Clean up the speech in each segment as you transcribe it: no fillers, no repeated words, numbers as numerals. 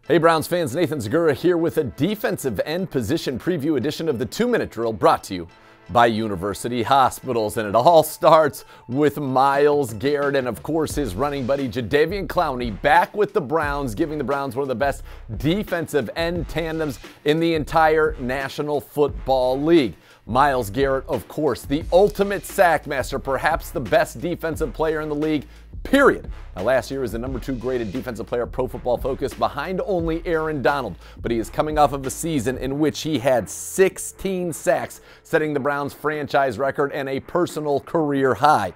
Hey Browns fans, Nathan Zegura here with a defensive end position preview edition of the 2-Minute Drill brought to you by University Hospitals. And it all starts with Myles Garrett and of course his running buddy Jadeveon Clowney back with the Browns, giving the Browns one of the best defensive end tandems in the entire National Football League. Myles Garrett, of course, the ultimate sack master, perhaps the best defensive player in the league, period. Now, last year was the #2 graded defensive player, Pro Football Focus, behind only Aaron Donald. But he is coming off of a season in which he had 16 sacks, setting the Browns' franchise record and a personal career high.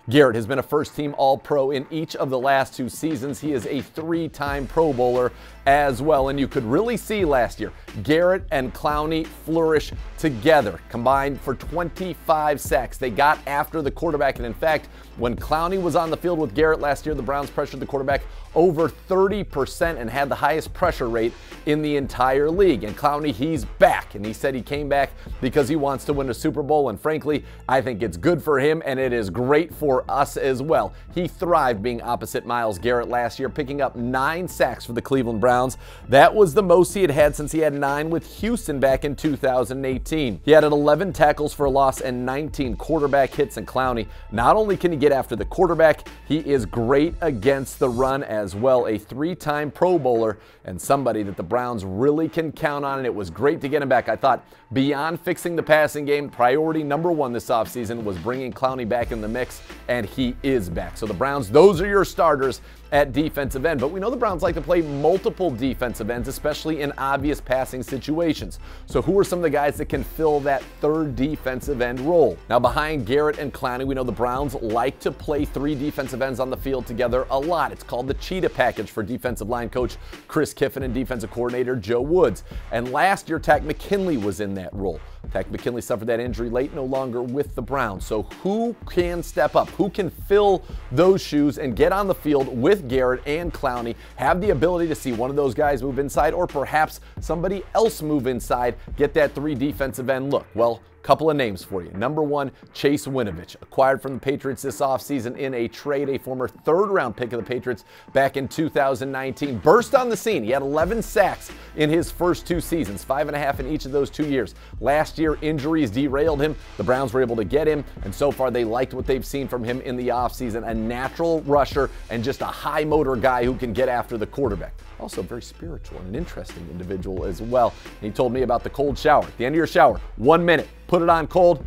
Garrett has been a first-team All-Pro in each of the last 2 seasons. He is a 3-time Pro Bowler as well, and you could really see last year Garrett and Clowney flourish together, combined for 25 sacks. They got after the quarterback, and in fact, when Clowney was on the field with Garrett last year, the Browns pressured the quarterback over 30% and had the highest pressure rate in the entire league. And Clowney, he's back, and he said he came back because he wants to win a Super Bowl, and frankly, I think it's good for him, and it is great for us as well. He thrived being opposite Myles Garrett last year, picking up 9 sacks for the Cleveland Browns. That was the most he had since he had 9 with Houston back in 2018. He added 11 tackles for a loss and 19 quarterback hits, and Clowney, not only can he get after the quarterback, he is great against the run as well. A 3-time Pro Bowler and somebody that the Browns really can count on, and it was great to get him back. I thought beyond fixing the passing game, priority #1 this offseason was bringing Clowney back in the mix, and he is back. So the Browns, those are your starters at defensive end. But we know the Browns like to play multiple defensive ends, especially in obvious passing situations. So who are some of the guys that can fill that 3rd defensive end role? Now, behind Garrett and Clowney, we know the Browns like to play 3 defensive ends on the field together a lot. It's called the Cheetah Package for defensive line coach Chris Kiffin and defensive coordinator Joe Woods. And last year, Takk McKinley was in that role. Takk McKinley suffered that injury late, no longer with the Browns. So who can step up? Who can fill those shoes and get on the field with Garrett and Clowney, have the ability to see one of those guys move inside or perhaps somebody else move inside, get that 3 defensive end look? Well, couple of names for you. #1, Chase Winovich, acquired from the Patriots this offseason in a trade, a former 3rd-round pick of the Patriots back in 2019. Burst on the scene. He had 11 sacks in his first 2 seasons, 5.5 in each of those 2 years. Last year, injuries derailed him. The Browns were able to get him, and so far they liked what they've seen from him in the offseason. A natural rusher and just a high-motor guy who can get after the quarterback. Also very spiritual and an interesting individual as well. And he told me about the cold shower. At the end of your shower, 1 minute, put it on cold,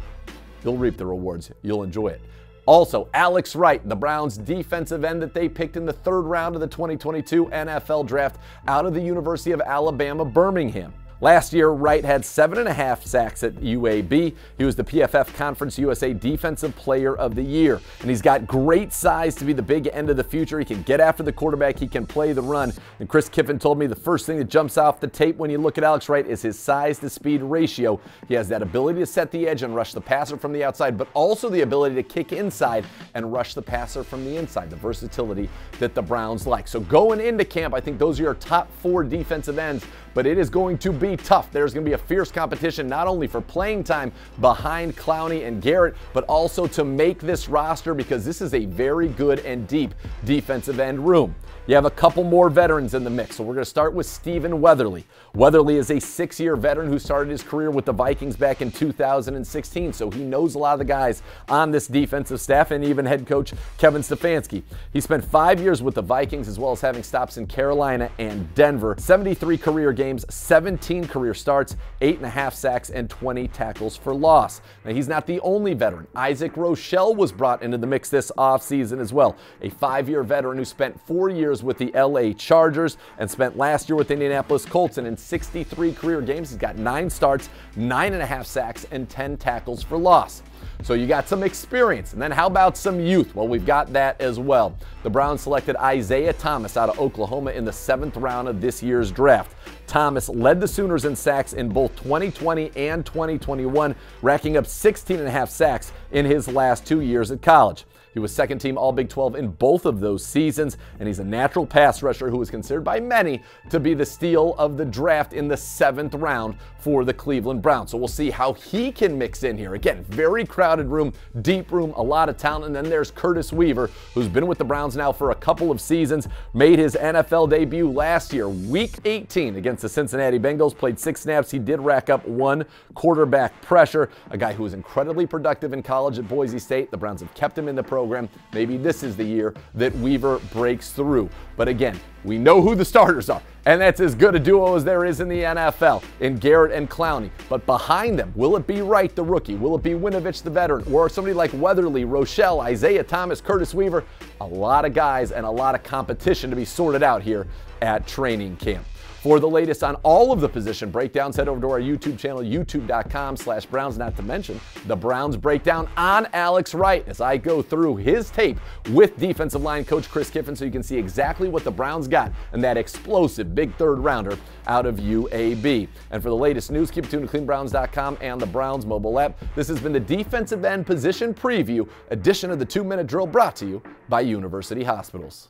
you'll reap the rewards. You'll enjoy it. Also, Alex Wright, the Browns defensive end that they picked in the 3rd round of the 2022 NFL Draft out of the University of Alabama, Birmingham. Last year, Wright had 7.5 sacks at UAB. He was the PFF Conference USA Defensive Player of the Year. And he's got great size to be the big end of the future. He can get after the quarterback. He can play the run. And Chris Kiffin told me the first thing that jumps off the tape when you look at Alex Wright is his size-to-speed ratio. He has that ability to set the edge and rush the passer from the outside, but also the ability to kick inside and rush the passer from the inside, the versatility that the Browns like. So going into camp, I think those are your top 4 defensive ends, but it is going to be tough. There's going to be a fierce competition not only for playing time behind Clowney and Garrett, but also to make this roster, because this is a very good and deep defensive end room. You have a couple more veterans in the mix, so we're going to start with Stephen Weatherly. Weatherly is a 6-year veteran who started his career with the Vikings back in 2016, so he knows a lot of the guys on this defensive staff and even head coach Kevin Stefanski. He spent 5 years with the Vikings, as well as having stops in Carolina and Denver. 73 career games, 17 career starts, 8.5 sacks, and 20 tackles for loss. Now, he's not the only veteran. Isaac Rochelle was brought into the mix this offseason as well, a 5-year veteran who spent 4 years with the LA Chargers and spent last year with the Indianapolis Colts, and in 63 career games, he's got 9 starts, 9.5 sacks, and 10 tackles for loss. So you got some experience. And then how about some youth? Well, we've got that as well. The Browns selected Isaiah Thomas out of Oklahoma in the 7th round of this year's draft. Thomas led the Sooners in sacks in both 2020 and 2021, racking up 16.5 sacks in his last 2 years at college. He was second team All Big 12 in both of those seasons, and he's a natural pass rusher who is considered by many to be the steal of the draft in the 7th round for the Cleveland Browns. So we'll see how he can mix in here. Again, very crowded room, deep room, a lot of talent. And then there's Curtis Weaver, who's been with the Browns now for a couple of seasons, made his NFL debut last year, Week 18 against the Cincinnati Bengals, played 6 snaps. He did rack up 1 quarterback pressure, a guy who was incredibly productive in college at Boise State. The Browns have kept him in the program. Maybe this is the year that Weaver breaks through. But again, we know who the starters are, and that's as good a duo as there is in the NFL in Garrett and Clowney. But behind them, will it be Wright, the rookie? Will it be Winovich, the veteran? Or somebody like Weatherly, Rochelle, Isaiah Thomas, Curtis Weaver? A lot of guys and a lot of competition to be sorted out here at training camp. For the latest on all of the position breakdowns, head over to our YouTube channel, youtube.com/Browns, not to mention the Browns breakdown on Alex Wright as I go through his tape with defensive line coach Chris Kiffin so you can see exactly what the Browns got in that explosive big 3rd rounder out of UAB. And for the latest news, keep it tuned to cleanbrowns.com and the Browns mobile app. This has been the defensive end position preview edition of the 2-Minute Drill brought to you by University Hospitals.